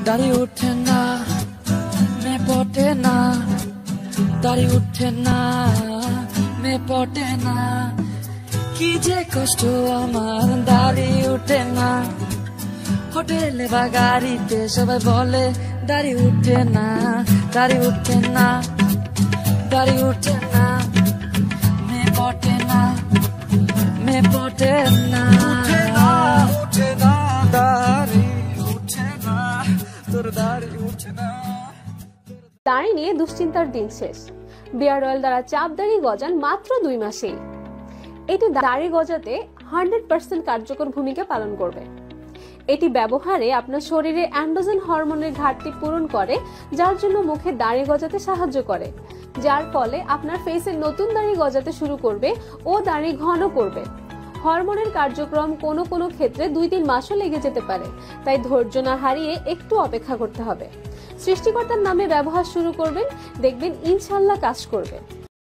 দাড়ি উঠে না মে পটে না, দাড়ি উঠে না মে পটে না, কি যে কষ্ট আমার দাড়ি উঠে না। হোটেলে বা গাড়িতে সবাই বলে দাড়ি উঠে না, দাড়ি উঠে না, দাড়ি উঠে না মে পটে না, মে পটে না, উঠে না দাড়ি উঠে না, তোর দাড়ি উঠে না। দাড়ি নিয়ে দুশ্চিন্তার দিন শেষ। বিয়ার্ড অয়েল দ্বারা চাপ দাড়ি গজান মাত্র 2 মাসেই। এটি দাড়ি গজাতে 100% কার্যকর ভূমিকা পালন করবে। এটি ব্যবহারে আপনার শরীরে অ্যান্ড্রোজেন হরমোনের ঘাটতি পূরণ করে, যার জন্য মুখে দাড়ি গজাতে সাহায্য করে, যার ফলে আপনার ফেসে নতুন দাড়ি গজাতে শুরু করবে ও দাড়ি ঘন করবে। হরমোনের কার্যক্রম কোনো কোনো ক্ষেত্রে 2-3 মাসও লেগে যেতে পারে, তাই ধৈর্য না হারিয়ে একটু অপেক্ষা করতে হবে। সৃষ্টিকর্তার নামে ব্যবহার শুরু করবেন, দেখবেন ইনশাআল্লাহ কাজ করবে।